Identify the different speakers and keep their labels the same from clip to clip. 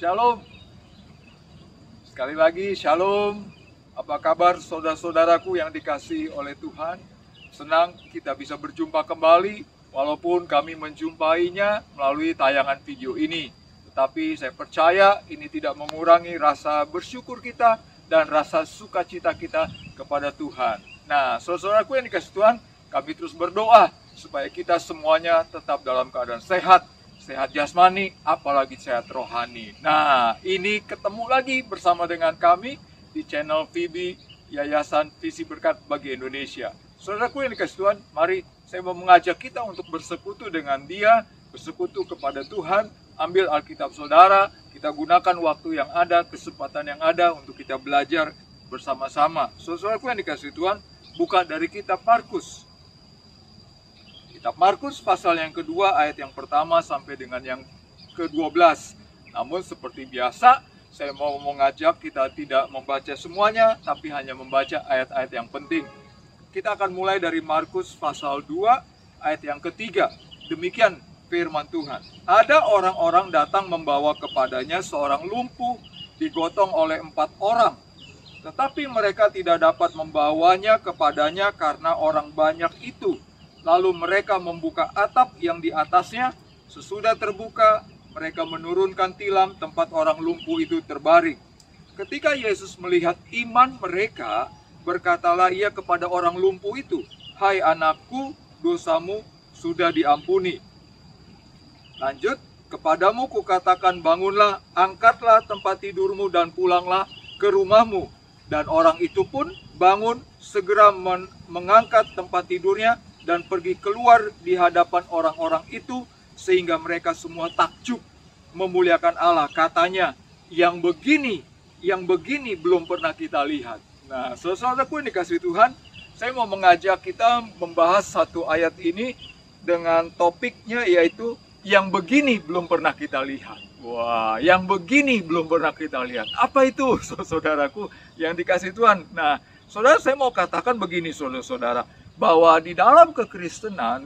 Speaker 1: Shalom. Sekali lagi, shalom. Apa kabar saudara-saudaraku yang dikasihi oleh Tuhan? Senang kita bisa berjumpa kembali, walaupun kami menjumpainya melalui tayangan video ini. Tetapi saya percaya ini tidak mengurangi rasa bersyukur kita dan rasa sukacita kita kepada Tuhan. Nah, saudaraku yang dikasihi Tuhan, kami terus berdoa supaya kita semuanya tetap dalam keadaan sehat jasmani, apalagi sehat rohani. Nah, ini ketemu lagi bersama dengan kami di channel VB Yayasan Visi Berkat bagi Indonesia. Saudaraku yang dikasihi Tuhan, mari saya mau mengajak kita untuk bersekutu dengan Dia, bersekutu kepada Tuhan. Ambil Alkitab saudara, kita gunakan waktu yang ada, kesempatan yang ada untuk kita belajar bersama-sama. Saudaraku yang dikasihi Tuhan, buka dari kitab Markus. Kitab Markus pasal yang kedua ayat yang pertama sampai dengan yang ke-12. Namun seperti biasa, saya mau mengajak kita tidak membaca semuanya, tapi hanya membaca ayat-ayat yang penting. Kita akan mulai dari Markus pasal 2 ayat yang ketiga. Demikian firman Tuhan. Ada orang-orang datang membawa kepadanya seorang lumpuh digotong oleh 4 orang. Tetapi mereka tidak dapat membawanya kepadanya karena orang banyak itu. Lalu mereka membuka atap yang di atasnya. Sesudah terbuka, mereka menurunkan tilam tempat orang lumpuh itu terbaring. Ketika Yesus melihat iman mereka, berkatalah ia kepada orang lumpuh itu, "Hai anakku, dosamu sudah diampuni." Lanjut, "Kepadamu kukatakan bangunlah, angkatlah tempat tidurmu dan pulanglah ke rumahmu." Dan orang itu pun bangun, segera mengangkat tempat tidurnya, dan pergi keluar di hadapan orang-orang itu, sehingga mereka semua takjub memuliakan Allah. Katanya, yang begini belum pernah kita lihat. Nah, saudaraku yang dikasihi Tuhan, saya mau mengajak kita membahas satu ayat ini dengan topiknya yaitu yang begini belum pernah kita lihat. Wah, yang begini belum pernah kita lihat. Apa itu, saudaraku yang dikasihi Tuhan? Nah, saudara, saya mau katakan begini, saudara-saudara, bahwa di dalam kekristenan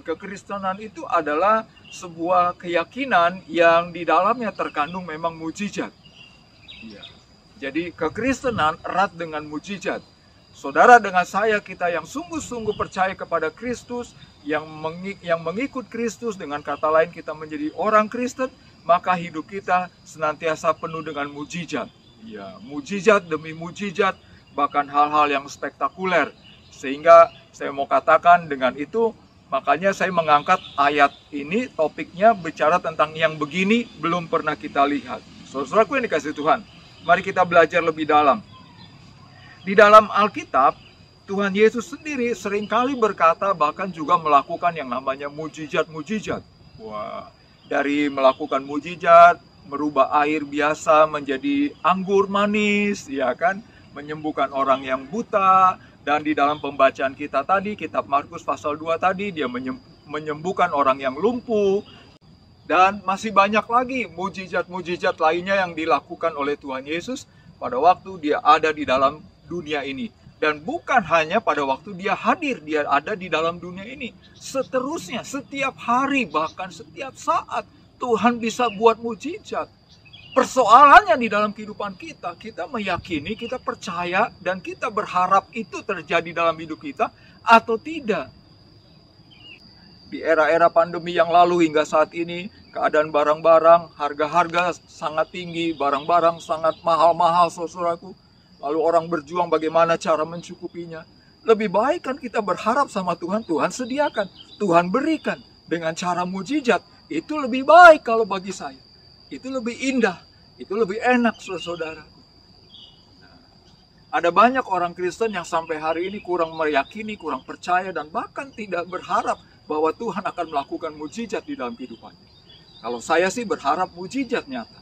Speaker 1: itu adalah sebuah keyakinan yang di dalamnya terkandung memang mujizat. Ya. Jadi kekristenan erat dengan mujizat. Saudara dengan saya, kita yang sungguh-sungguh percaya kepada Kristus, yang mengikut Kristus, dengan kata lain kita menjadi orang Kristen, maka hidup kita senantiasa penuh dengan mujizat. Ya, mujizat demi mujizat, bahkan hal-hal yang spektakuler. Sehingga saya mau katakan dengan itu, makanya saya mengangkat ayat ini, topiknya bicara tentang yang begini belum pernah kita lihat. Saudaraku yang dikasihi Tuhan, mari kita belajar lebih dalam. Di dalam Alkitab, Tuhan Yesus sendiri seringkali berkata, bahkan juga melakukan yang namanya mujizat-mujizat. Wah, dari melakukan mujizat, merubah air biasa menjadi anggur manis, ya kan? Menyembuhkan orang yang buta. Dan di dalam pembacaan kita tadi, kitab Markus pasal 2 tadi, dia menyembuhkan orang yang lumpuh. Dan masih banyak lagi mujizat-mujizat lainnya yang dilakukan oleh Tuhan Yesus pada waktu dia ada di dalam dunia ini. Dan bukan hanya pada waktu dia hadir, dia ada di dalam dunia ini. Seterusnya, setiap hari, bahkan setiap saat, Tuhan bisa buat mujizat. Persoalannya di dalam kehidupan kita, kita meyakini, kita percaya, dan kita berharap itu terjadi dalam hidup kita atau tidak. Di era-era pandemi yang lalu hingga saat ini, keadaan barang-barang, harga-harga sangat tinggi, barang-barang sangat mahal-mahal, saudaraku. Lalu orang berjuang bagaimana cara mencukupinya. Lebih baik kan kita berharap sama Tuhan, Tuhan sediakan, Tuhan berikan dengan cara mujizat. Itu lebih baik kalau bagi saya. Itu lebih indah, itu lebih enak, saudara. Ada banyak orang Kristen yang sampai hari ini kurang meyakini, kurang percaya, dan bahkan tidak berharap bahwa Tuhan akan melakukan mujizat di dalam kehidupannya. Kalau saya sih berharap mujizat nyata.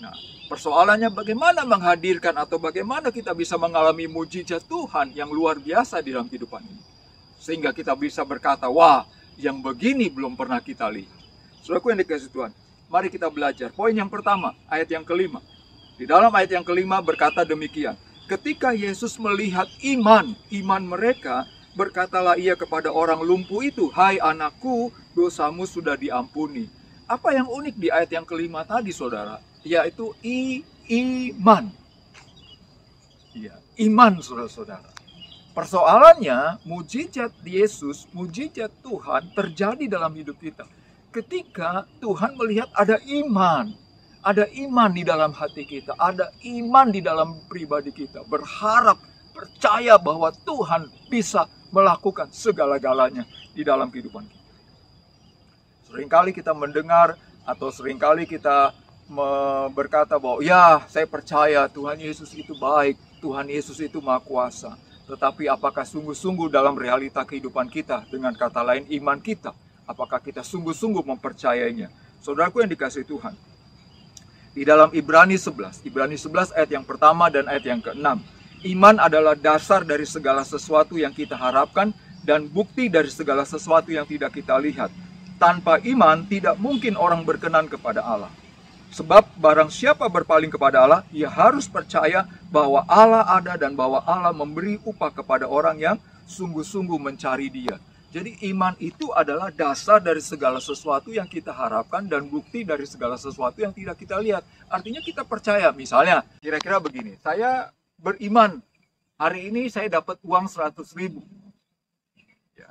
Speaker 1: Nah, persoalannya bagaimana menghadirkan atau bagaimana kita bisa mengalami mujizat Tuhan yang luar biasa di dalam kehidupan ini. Sehingga kita bisa berkata, wah, yang begini belum pernah kita lihat. Saudaraku yang dikasihi Tuhan, mari kita belajar. Poin yang pertama, ayat yang kelima. Di dalam ayat yang kelima berkata demikian. Ketika Yesus melihat iman mereka, berkatalah ia kepada orang lumpuh itu, "Hai anakku, dosamu sudah diampuni." Apa yang unik di ayat yang kelima tadi, saudara? yaitu iman. Ya, iman saudara-saudara. Persoalannya, mujizat Yesus, mujizat Tuhan terjadi dalam hidup kita. Ketika Tuhan melihat ada iman di dalam hati kita, ada iman di dalam pribadi kita, berharap, percaya bahwa Tuhan bisa melakukan segala-galanya di dalam kehidupan kita. Seringkali kita mendengar atau seringkali kita berkata bahwa ya, saya percaya Tuhan Yesus itu baik, Tuhan Yesus itu Maha Kuasa. Tetapi apakah sungguh-sungguh dalam realita kehidupan kita, dengan kata lain iman kita, apakah kita sungguh-sungguh mempercayainya? Saudaraku yang dikasihi Tuhan, di dalam Ibrani 11 ayat yang pertama dan ayat yang ke-6, iman adalah dasar dari segala sesuatu yang kita harapkan dan bukti dari segala sesuatu yang tidak kita lihat. Tanpa iman tidak mungkin orang berkenan kepada Allah. Sebab barang siapa berpaling kepada Allah, ia harus percaya bahwa Allah ada dan bahwa Allah memberi upah kepada orang yang sungguh-sungguh mencari Dia. Jadi iman itu adalah dasar dari segala sesuatu yang kita harapkan dan bukti dari segala sesuatu yang tidak kita lihat. Artinya kita percaya, misalnya kira-kira begini, saya beriman, hari ini saya dapat uang 100.000. Ya.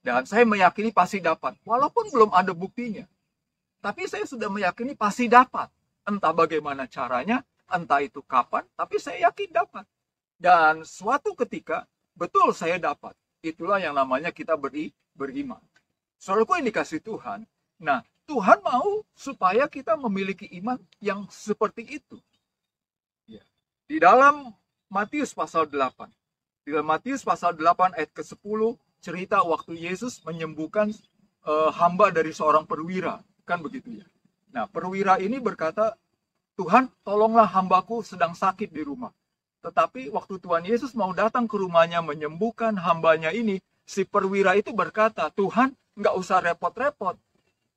Speaker 1: Dan saya meyakini pasti dapat, walaupun belum ada buktinya. Tapi saya sudah meyakini pasti dapat. Entah bagaimana caranya, entah itu kapan, tapi saya yakin dapat. Dan suatu ketika, betul saya dapat. Itulah yang namanya kita beriman. Saudaraku yang dikasih Tuhan, nah Tuhan mau supaya kita memiliki iman yang seperti itu. Ya. Di dalam Matius pasal 8. Di dalam Matius pasal 8 ayat ke-10, cerita waktu Yesus menyembuhkan hamba dari seorang perwira. Kan begitu ya. Nah, perwira ini berkata, Tuhan, tolonglah hambaku sedang sakit di rumah. Tetapi waktu Tuhan Yesus mau datang ke rumahnya menyembuhkan hambanya ini, si perwira itu berkata, Tuhan, nggak usah repot-repot.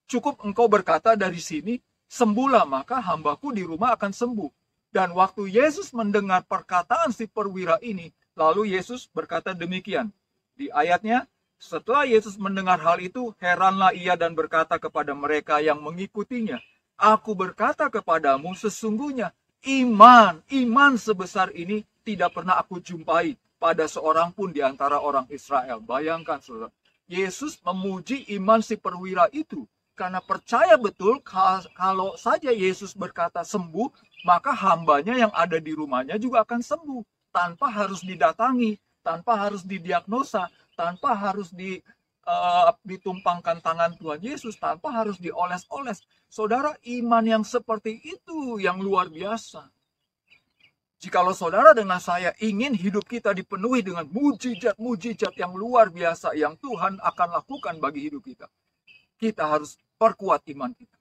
Speaker 1: Cukup engkau berkata dari sini, sembuhlah, maka hambaku di rumah akan sembuh. Dan waktu Yesus mendengar perkataan si perwira ini, lalu Yesus berkata demikian. Di ayatnya, setelah Yesus mendengar hal itu, heranlah ia dan berkata kepada mereka yang mengikutinya, aku berkata kepadamu sesungguhnya, iman sebesar ini tidak pernah aku jumpai pada seorang pun di antara orang Israel. Bayangkan saudara, Yesus memuji iman si perwira itu, karena percaya betul kalau saja Yesus berkata sembuh, maka hambanya yang ada di rumahnya juga akan sembuh, tanpa harus didatangi, tanpa harus didiagnosa, tanpa harus ditumpangkan tangan Tuhan Yesus, tanpa harus dioles-oles. Saudara, iman yang seperti itu yang luar biasa. Jikalau saudara dengan saya ingin hidup kita dipenuhi dengan mujizat-mujizat yang luar biasa yang Tuhan akan lakukan bagi hidup kita, kita harus perkuat iman kita.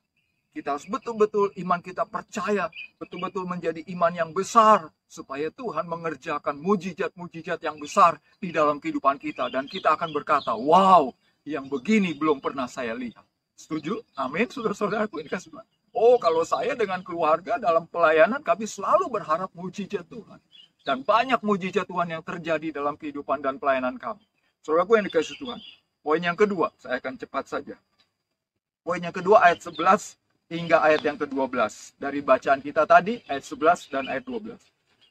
Speaker 1: Kita harus betul-betul iman kita percaya, betul-betul menjadi iman yang besar, supaya Tuhan mengerjakan mujizat-mujizat yang besar di dalam kehidupan kita. Dan kita akan berkata, wow, yang begini belum pernah saya lihat. Setuju? Amin, saudara-saudaraku ini kasih Tuhan. Oh, kalau saya dengan keluarga dalam pelayanan, kami selalu berharap mujizat Tuhan. Dan banyak mujizat Tuhan yang terjadi dalam kehidupan dan pelayanan kami. Saudaraku yang dikasih Tuhan. Poin yang kedua, saya akan cepat saja. Poin yang kedua ayat 11 hingga ayat yang ke-12. Dari bacaan kita tadi, ayat 11 dan ayat 12.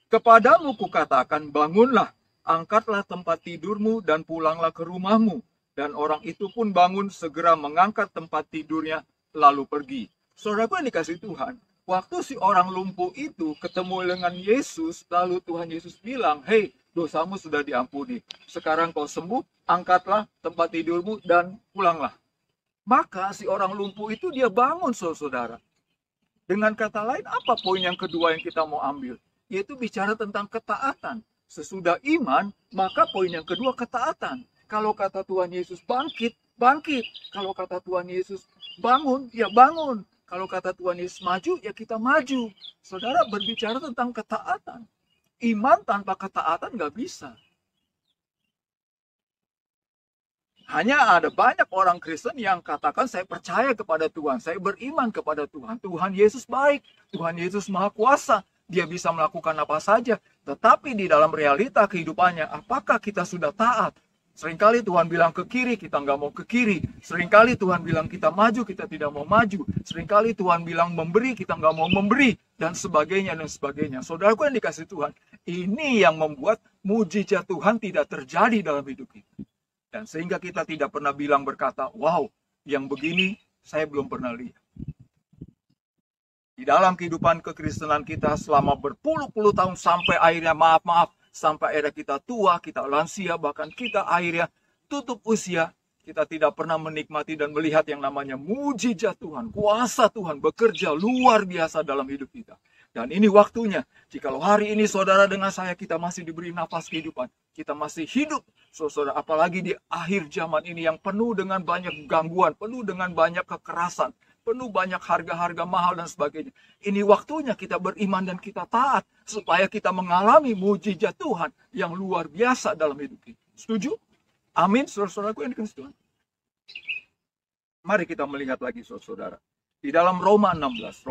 Speaker 1: Kepadamu kukatakan, bangunlah, angkatlah tempat tidurmu dan pulanglah ke rumahmu. Dan orang itu pun bangun, segera mengangkat tempat tidurnya, lalu pergi. Saudaraku yang dikasih Tuhan, waktu si orang lumpuh itu ketemu dengan Yesus, lalu Tuhan Yesus bilang, hei, dosamu sudah diampuni. Sekarang kau sembuh, angkatlah tempat tidurmu dan pulanglah. Maka si orang lumpuh itu dia bangun, saudara. Dengan kata lain, apa poin yang kedua yang kita mau ambil? Yaitu bicara tentang ketaatan. Sesudah iman, maka poin yang kedua ketaatan. Kalau kata Tuhan Yesus bangkit, bangkit. Kalau kata Tuhan Yesus bangun, ya bangun. Kalau kata Tuhan Yesus maju, ya kita maju. Saudara, berbicara tentang ketaatan. Iman tanpa ketaatan nggak bisa. Hanya ada banyak orang Kristen yang katakan saya percaya kepada Tuhan, saya beriman kepada Tuhan. Tuhan Yesus baik, Tuhan Yesus Maha Kuasa, Dia bisa melakukan apa saja. Tetapi di dalam realita kehidupannya, apakah kita sudah taat? Seringkali Tuhan bilang ke kiri, kita nggak mau ke kiri. Seringkali Tuhan bilang kita maju, kita tidak mau maju. Seringkali Tuhan bilang memberi, kita nggak mau memberi. Dan sebagainya, dan sebagainya. Saudaraku yang dikasih Tuhan, ini yang membuat mujizat Tuhan tidak terjadi dalam hidup kita. Dan sehingga kita tidak pernah bilang berkata, wow, yang begini saya belum pernah lihat. Di dalam kehidupan kekristenan kita selama berpuluh-puluh tahun sampai akhirnya sampai akhirnya kita tua, kita lansia, bahkan kita akhirnya tutup usia, kita tidak pernah menikmati dan melihat yang namanya mujizat Tuhan, kuasa Tuhan bekerja luar biasa dalam hidup kita. Dan ini waktunya, jikalau hari ini saudara dengan saya kita masih diberi nafas kehidupan, kita masih hidup, saudara, apalagi di akhir zaman ini yang penuh dengan banyak gangguan, penuh dengan banyak kekerasan, penuh banyak harga-harga mahal dan sebagainya. Ini waktunya kita beriman dan kita taat supaya kita mengalami mujizat Tuhan yang luar biasa dalam hidup kita. Setuju? Amin, saudara-saudaraku yang dikasihi Tuhan. Mari kita melihat lagi, saudara-saudara. Di dalam Roma 16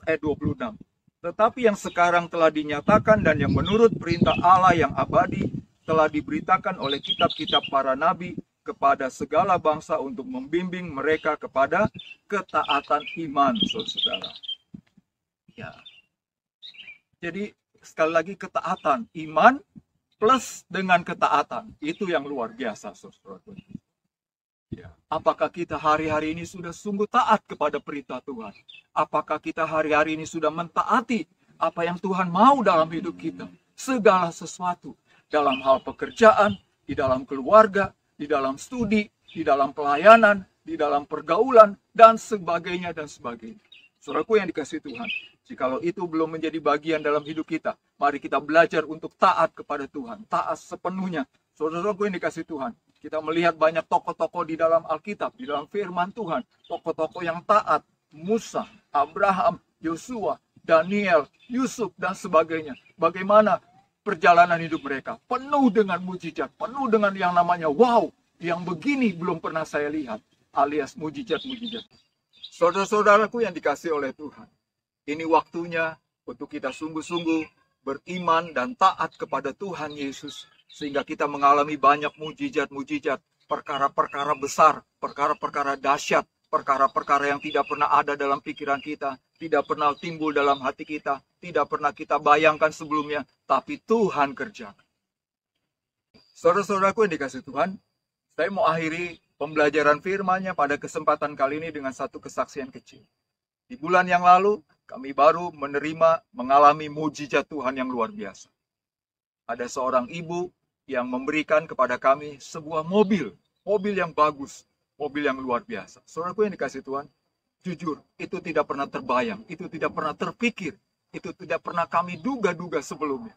Speaker 1: ayat 26. Tetapi yang sekarang telah dinyatakan dan yang menurut perintah Allah yang abadi telah diberitakan oleh kitab-kitab para nabi kepada segala bangsa untuk membimbing mereka kepada ketaatan iman, saudara. Ya. Jadi sekali lagi ketaatan iman plus dengan ketaatan itu yang luar biasa, saudara. Ya. Apakah kita hari-hari ini sudah sungguh taat kepada perintah Tuhan? Apakah kita hari-hari ini sudah mentaati apa yang Tuhan mau dalam hidup kita? Segala sesuatu dalam hal pekerjaan, di dalam keluarga, di dalam studi, di dalam pelayanan, di dalam pergaulan, dan sebagainya, dan sebagainya. Saudaraku yang dikasihi Tuhan, jikalau itu belum menjadi bagian dalam hidup kita, mari kita belajar untuk taat kepada Tuhan, taat sepenuhnya. Saudaraku yang dikasihi Tuhan, kita melihat banyak tokoh-tokoh di dalam Alkitab, di dalam firman Tuhan, tokoh-tokoh yang taat, Musa, Abraham, Yosua, Daniel, Yusuf, dan sebagainya. Bagaimana perjalanan hidup mereka penuh dengan mujizat, penuh dengan yang namanya wow, yang begini belum pernah saya lihat, alias mujizat-mujizat. Saudara-saudaraku yang dikasihi oleh Tuhan, ini waktunya untuk kita sungguh-sungguh beriman dan taat kepada Tuhan Yesus, sehingga kita mengalami banyak mujizat-mujizat, perkara-perkara besar, perkara-perkara dahsyat, perkara-perkara yang tidak pernah ada dalam pikiran kita, tidak pernah timbul dalam hati kita, tidak pernah kita bayangkan sebelumnya, tapi Tuhan kerjakan. Saudara-saudaraku yang dikasihi Tuhan, saya mau akhiri pembelajaran firman-Nya pada kesempatan kali ini dengan satu kesaksian kecil. Di bulan yang lalu, kami baru mengalami mujizat Tuhan yang luar biasa. Ada seorang ibu yang memberikan kepada kami sebuah mobil yang bagus, mobil yang luar biasa. Saudaraku yang dikasihi Tuhan, jujur, itu tidak pernah terbayang, itu tidak pernah terpikir, itu tidak pernah kami duga-duga sebelumnya.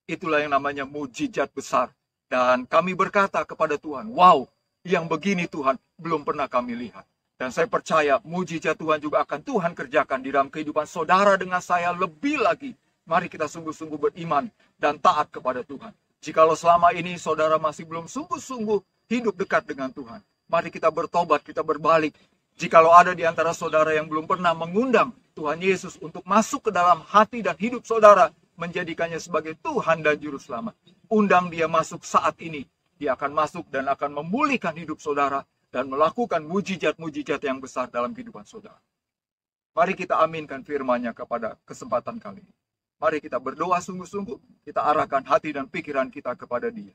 Speaker 1: Itulah yang namanya mujizat besar. Dan kami berkata kepada Tuhan, wow, yang begini Tuhan belum pernah kami lihat. Dan saya percaya mujizat Tuhan juga akan Tuhan kerjakan di dalam kehidupan saudara dengan saya lebih lagi. Mari kita sungguh-sungguh beriman dan taat kepada Tuhan. Jikalau selama ini saudara masih belum sungguh-sungguh hidup dekat dengan Tuhan, mari kita bertobat, kita berbalik. Jikalau ada di antara saudara yang belum pernah mengundang Tuhan Yesus untuk masuk ke dalam hati dan hidup saudara, menjadikannya sebagai Tuhan dan Juru Selamat, undang dia masuk saat ini. Dia akan masuk dan akan memulihkan hidup saudara dan melakukan mujizat-mujizat yang besar dalam kehidupan saudara. Mari kita aminkan firman-Nya kepada kesempatan kali ini. Mari kita berdoa sungguh-sungguh, kita arahkan hati dan pikiran kita kepada Dia.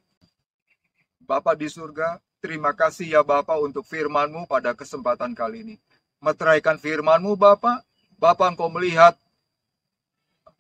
Speaker 1: Bapa di surga, terima kasih ya Bapa untuk firman-Mu pada kesempatan kali ini. Meteraikan firman-Mu Bapa, Bapa Engkau melihat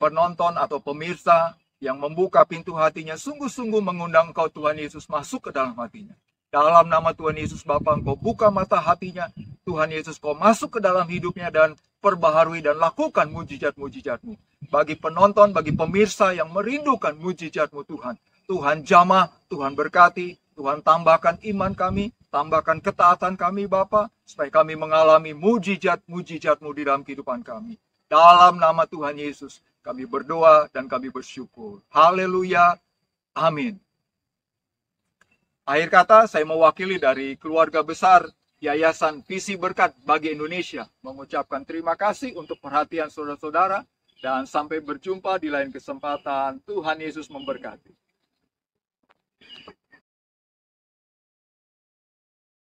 Speaker 1: penonton atau pemirsa yang membuka pintu hatinya, sungguh-sungguh mengundang Engkau Tuhan Yesus masuk ke dalam hatinya. Dalam nama Tuhan Yesus Bapa, Engkau buka mata hatinya, Tuhan Yesus Kau masuk ke dalam hidupnya dan perbaharui dan lakukan mujizat-mujizat-Mu. Bagi penonton, bagi pemirsa yang merindukan mujizat-Mu Tuhan, Tuhan jamah, Tuhan berkati, Tuhan tambahkan iman kami, tambahkan ketaatan kami Bapa, supaya kami mengalami mujizat-mujizat-Mu di dalam kehidupan kami. Dalam nama Tuhan Yesus, kami berdoa dan kami bersyukur. Haleluya. Amin. Akhir kata, saya mewakili dari keluarga besar Yayasan Visi Berkat bagi Indonesia mengucapkan terima kasih untuk perhatian saudara-saudara dan sampai berjumpa di lain kesempatan. Tuhan Yesus memberkati.